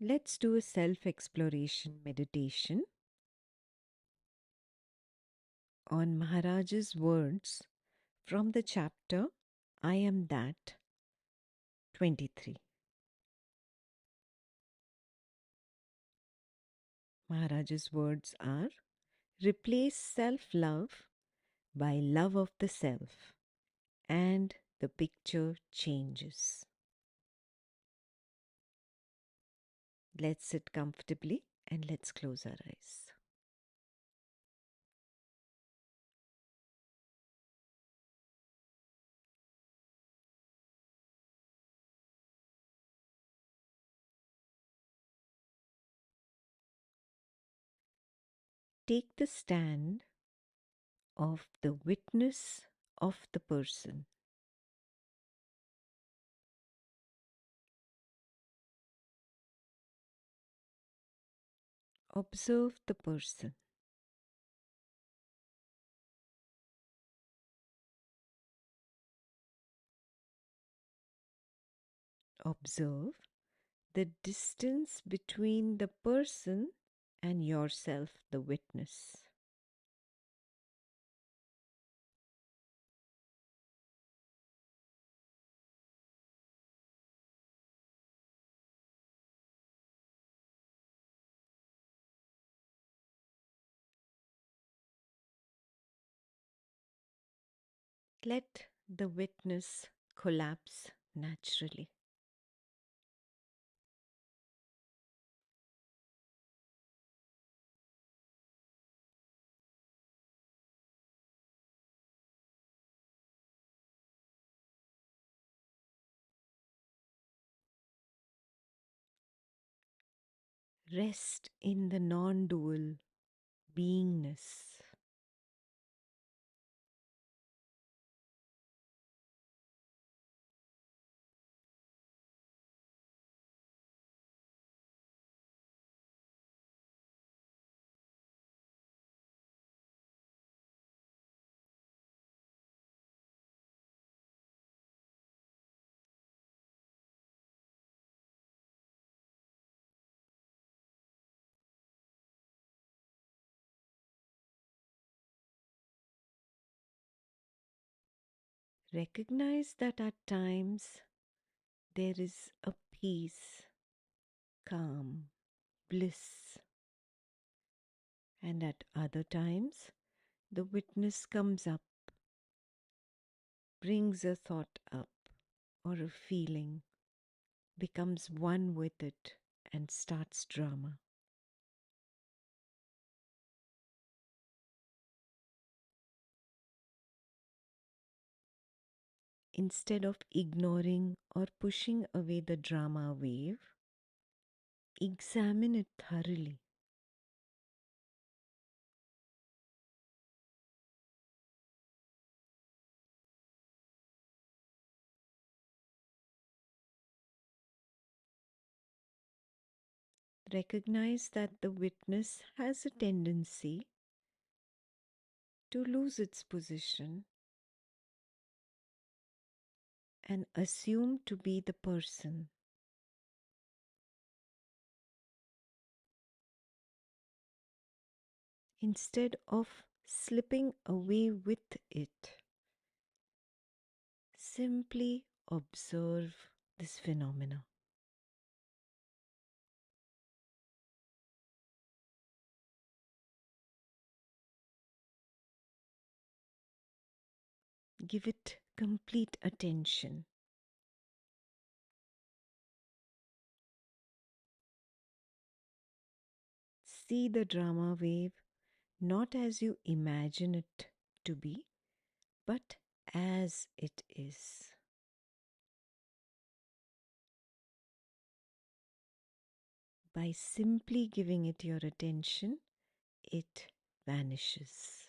Let's do a self exploration meditation on Maharaj's words from the chapter I Am That 23. Maharaj's words are: replace self love by love of the self, and the picture changes. Let's sit comfortably and let's close our eyes. Take the stand of the witness of the person. Observe the person. Observe the distance between the person and yourself, the witness. Let the witness collapse naturally. Rest in the non dual beingness. Recognize that at times there is a peace, calm, bliss, and at other times the witness comes up, brings a thought up or a feeling, becomes one with it, and starts drama. Instead of ignoring or pushing away the drama wave, examine it thoroughly. Recognize that the witness has a tendency to lose its position and assume to be the person. Instead of slipping away with it, simply observe this phenomena. Give it complete attention. See the drama wave not as you imagine it to be, but as it is. By simply giving it your attention, it vanishes.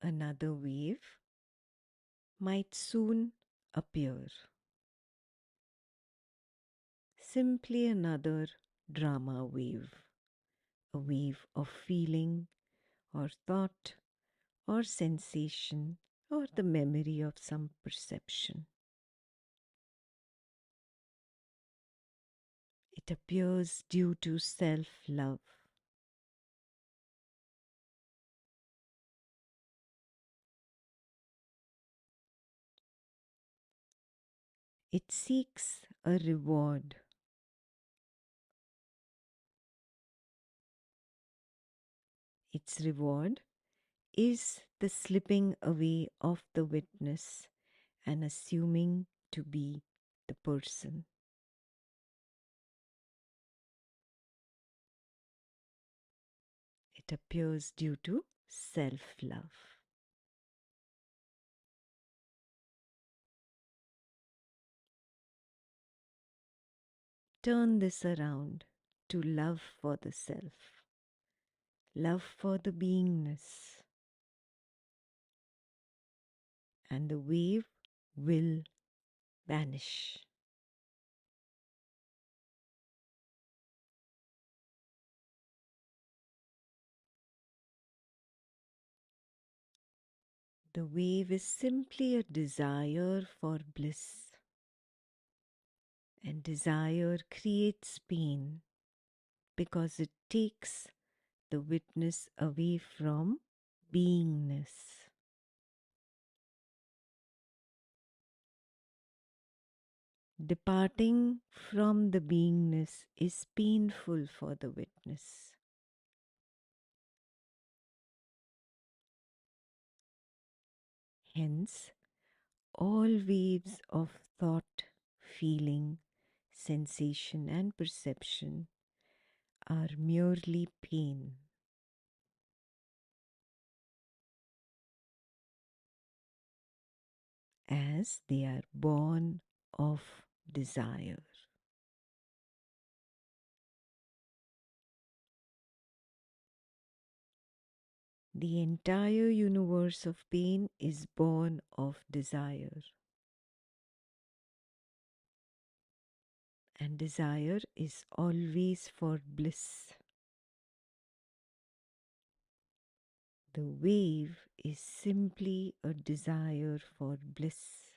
Another wave might soon appear. Simply another drama wave, a wave of feeling or thought or sensation or the memory of some perception. It appears due to self love. It seeks a reward. Its reward is the slipping away of the witness and assuming to be the person. It appears due to self love. Turn this around to love for the self, love for the beingness, and the wave will vanish. The wave is simply a desire for bliss, and desire creates pain because it takes the witness away from beingness. Departing from the beingness is painful for the witness. Hence, all waves of thought, feeling, sensation, and perception are merely pain. As they are born of desire. The entire universe of pain is born of desire. And desire is always for bliss. The wave is simply a desire for bliss.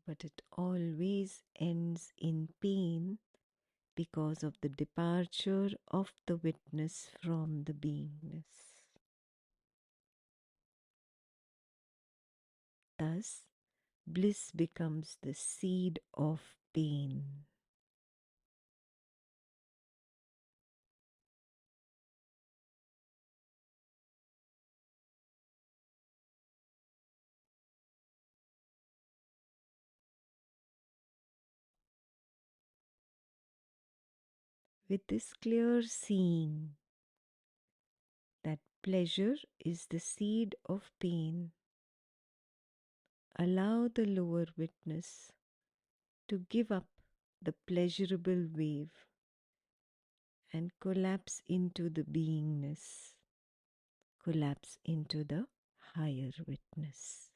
But it always ends in pain because of the departure of the witness from the beingness. Thus, bliss becomes the seed of pain. With this clear seeing that pleasure is the seed of pain, allow the lower witness to give up the pleasurable wave and collapse into the beingness, collapse into the higher witness.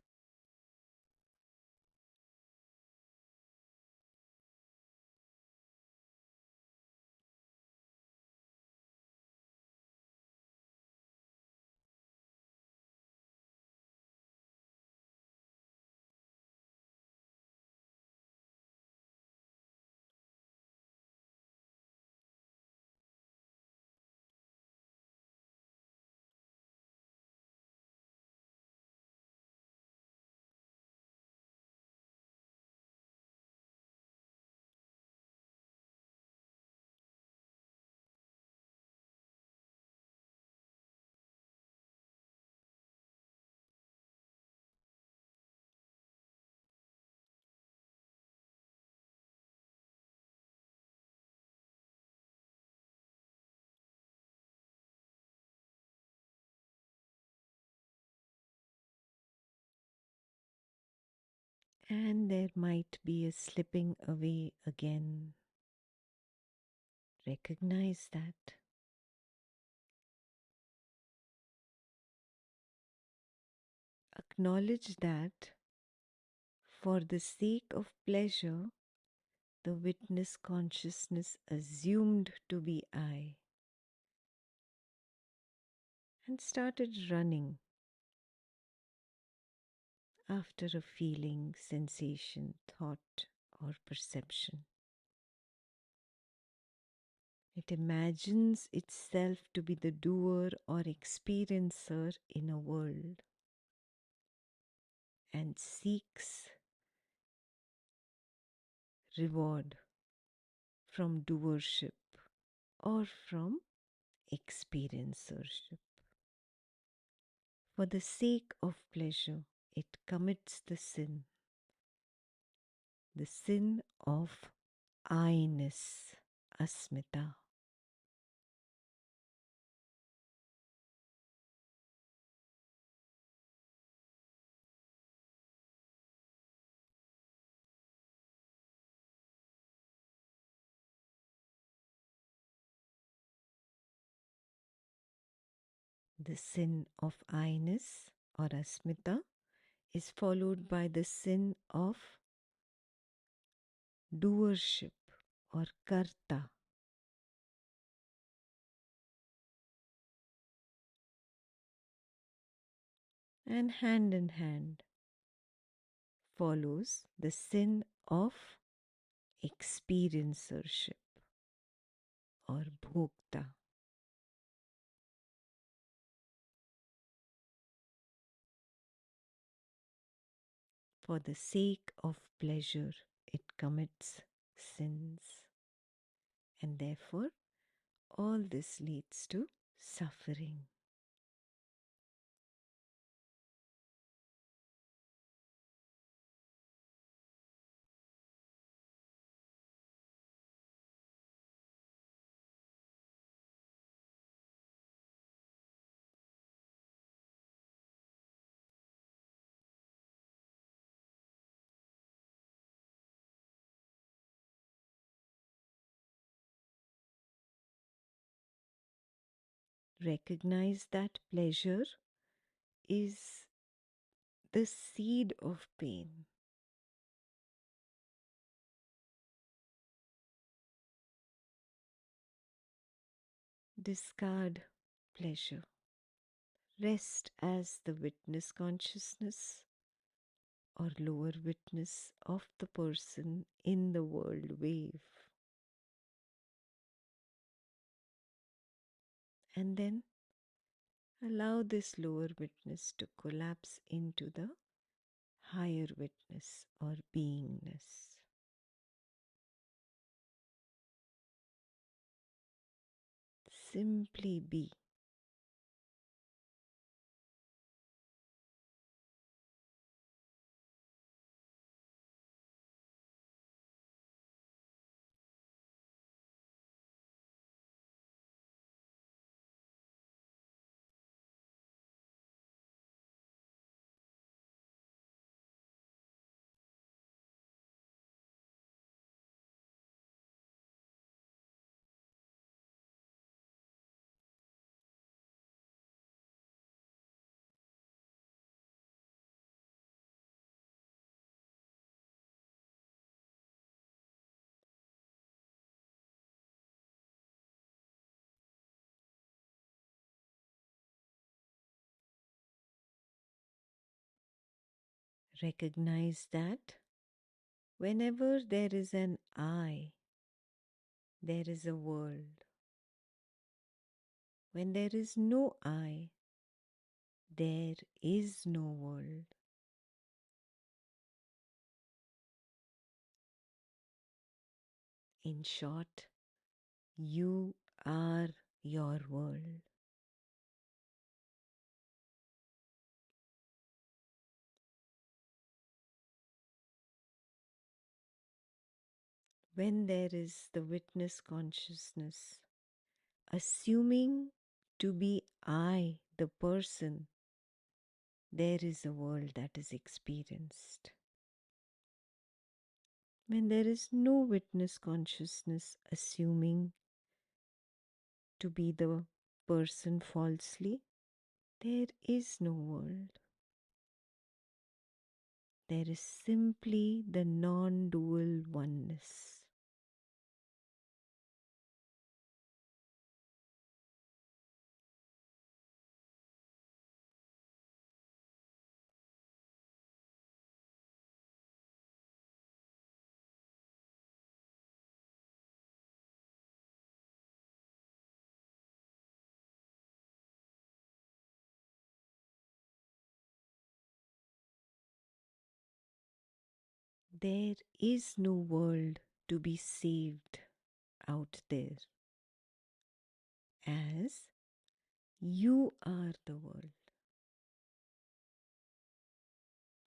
And there might be a slipping away again. Recognize that. Acknowledge that for the sake of pleasure, the witness consciousness assumed to be I and started running after a feeling, sensation, thought, or perception. It imagines itself to be the doer or experiencer in a world and seeks reward from doership or from experiencership. For the sake of pleasure, it commits the sin of I-ness, asmita. The sin of I-ness or asmita is followed by the sin of doership or karta. And hand in hand follows the sin of experiencership or bhokta. For the sake of pleasure, it commits sins, and therefore all this leads to suffering. Recognize that pleasure is the seed of pain. Discard pleasure. Rest as the witness consciousness or lower witness of the person in the world wave. And then allow this lower witness to collapse into the higher witness or beingness. Simply be. Recognize that whenever there is an I, there is a world. When there is no I, there is no world. In short, you are your world. When there is the witness consciousness, assuming to be I, the person, there is a world that is experienced. when there is no witness consciousness assuming to be the person falsely, there is no world. There is simply the non dual oneness. There is no world to be saved out there, as you are the world.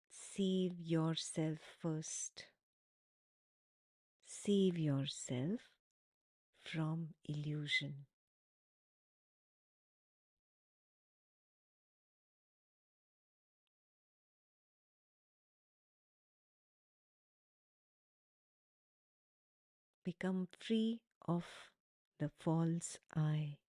Save yourself first. Save yourself from illusion. Become free of the false I.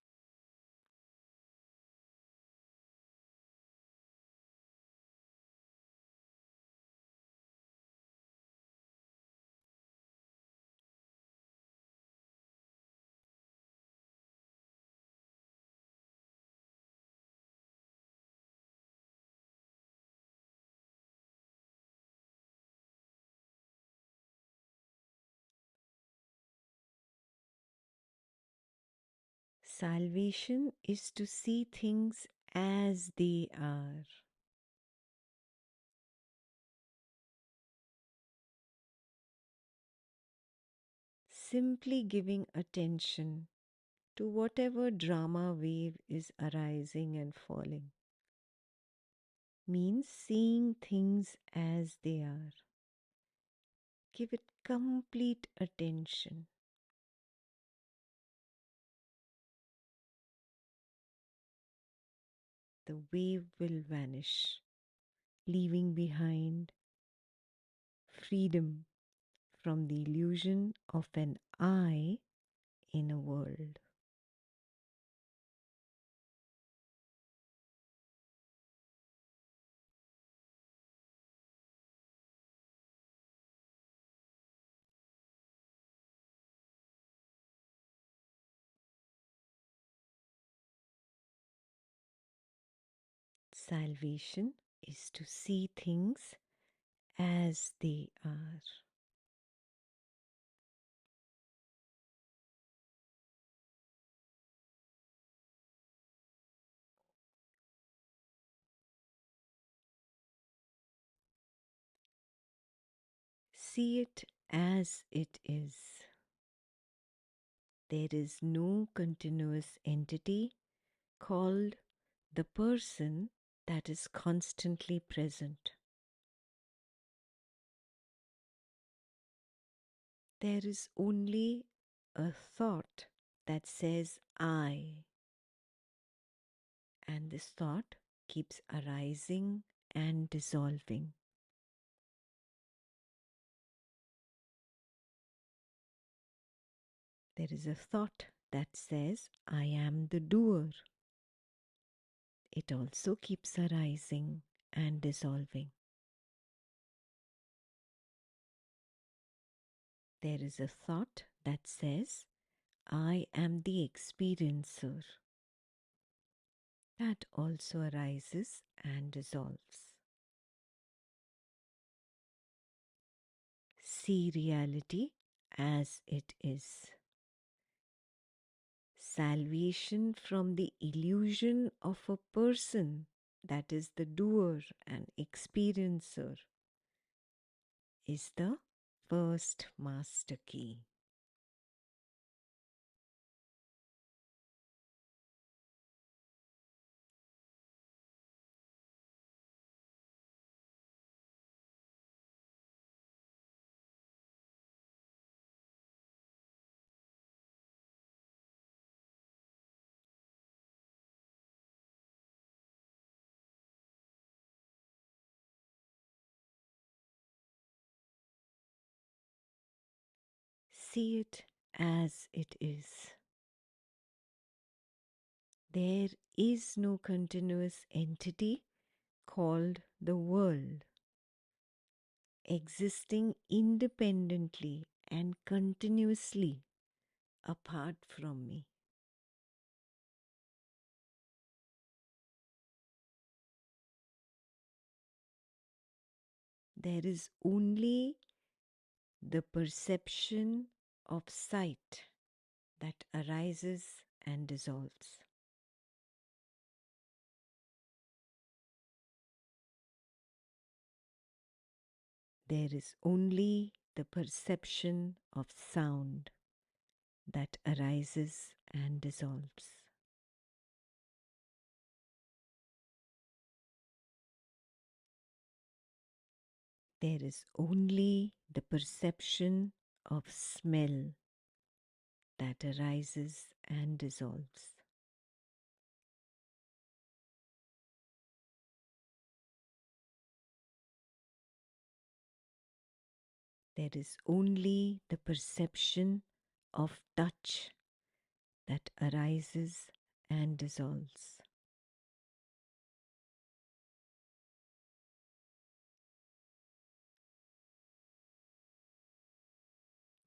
Salvation is to see things as they are. Simply giving attention to whatever drama wave is arising and falling means seeing things as they are. Give it complete attention. The wave will vanish, leaving behind freedom from the illusion of an I in a world. Salvation is to see things as they are. See it as it is. There is no continuous entity called the person that is constantly present. There is only a thought that says I, and this thought keeps arising and dissolving. There is a thought that says I am the doer. It also keeps arising and dissolving. There is a thought that says I am the experiencer. That also arises and dissolves. See reality as it is. Salvation from the illusion of a person that is the doer and experiencer is the first master key. See it as it is. There is no continuous entity called the world existing independently and continuously apart from me. There is only the perception of sight that arises and dissolves. There is only the perception of sound that arises and dissolves. There is only the perception of smell that arises and dissolves. There is only the perception of touch that arises and dissolves.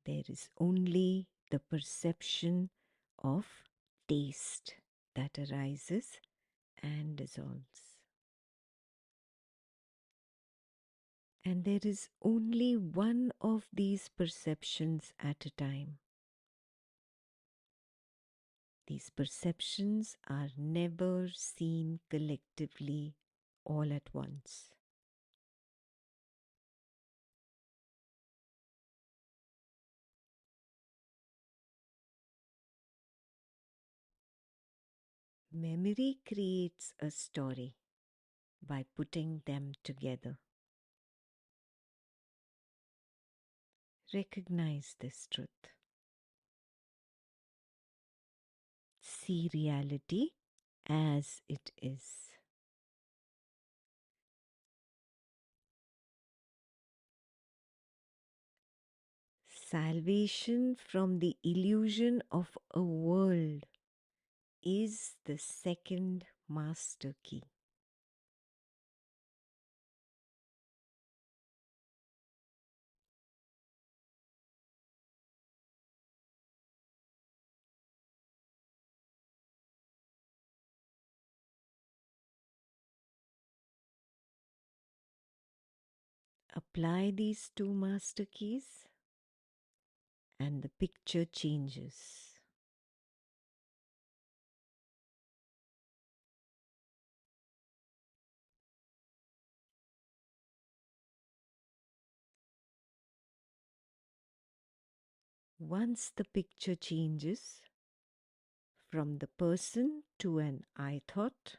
There is only the perception of taste that arises and dissolves. And there is only one of these perceptions at a time. These perceptions are never seen collectively all at once. Memory creates a story by putting them together. Recognize this truth. See reality as it is. Salvation from the illusion of a world is the second master key. Apply these two master keys and the picture changes. Once the picture changes from the person to an I thought,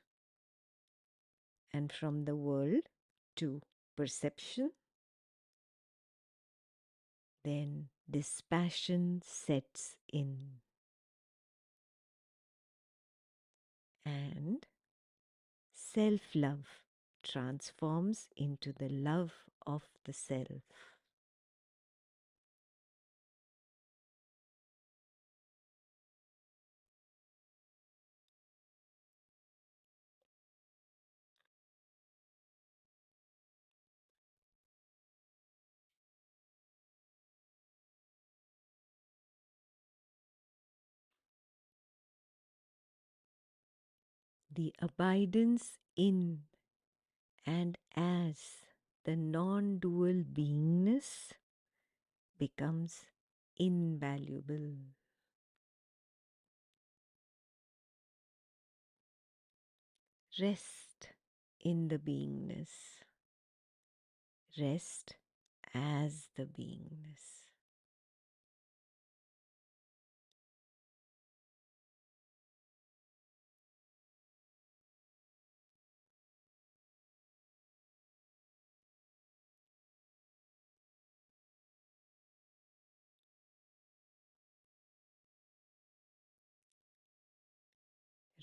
and from the world to perception, then dispassion sets in and self love transforms into the love of the self. The abidance in and as the non dual beingness becomes invaluable. Rest in the beingness. Rest as the beingness.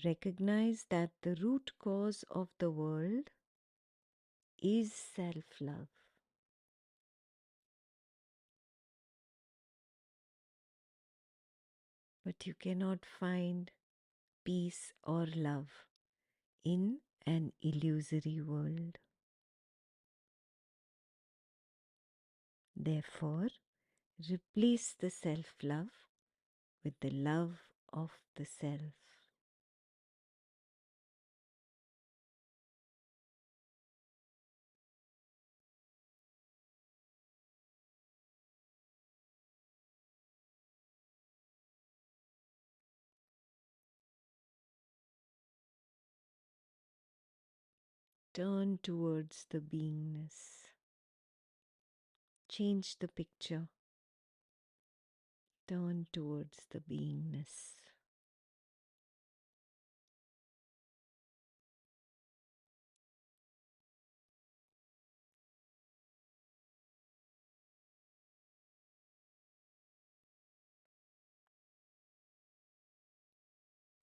Recognize that the root cause of the world is self love. but you cannot find peace or love in an illusory world. Therefore, replace the self love with the love of the self. Turn towards the beingness. Change the picture. Turn towards the beingness.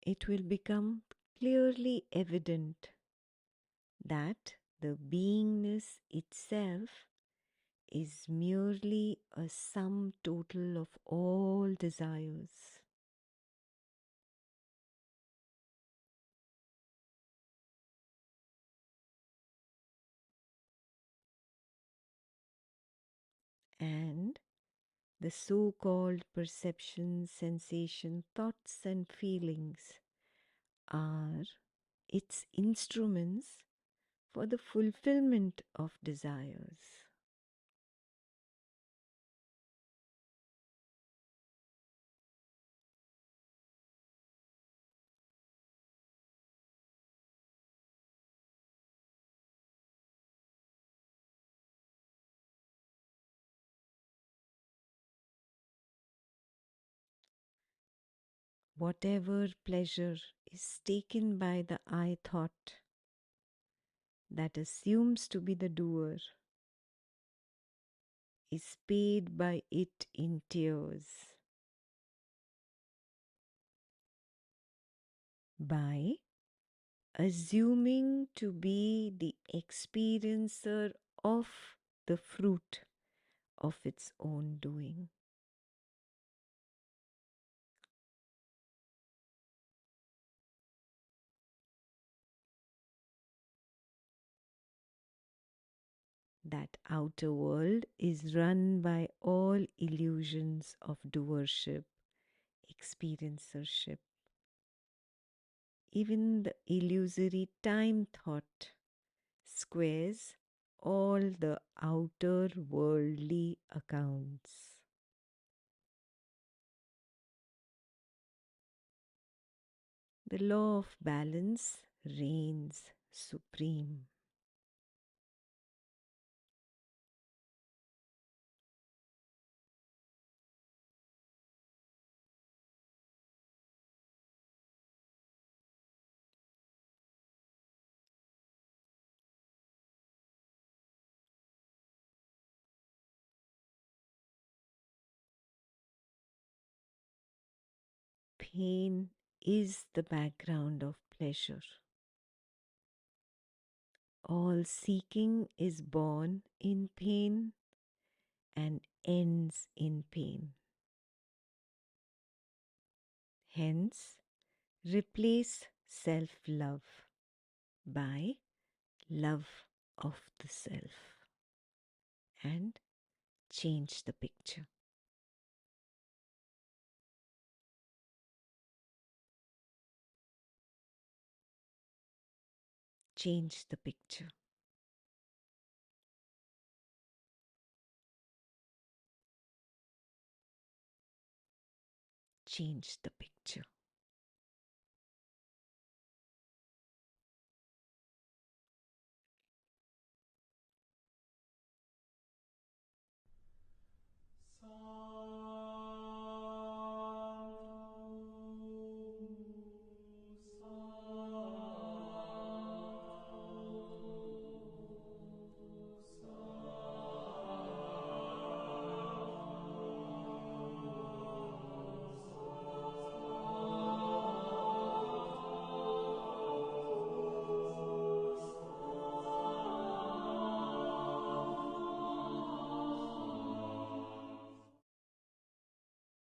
It will become clearly evident that the beingness itself is merely a sum total of all desires. And the so called perceptions, sensation, thoughts, and feelings are its instruments for the fulfillment of desires. Whatever pleasure is taken by the I thought that assumes to be the doer is paid by it in tears, by assuming to be the experiencer of the fruit of its own doing. That outer world is run by all illusions of doership, experiencership. Even the illusory time thought squares all the outer worldly accounts. The law of balance reigns supreme. Pain is the background of pleasure. All seeking is born in pain and ends in pain. Hence, replace self love by love of the self and change the picture. Change the picture. Change the picture.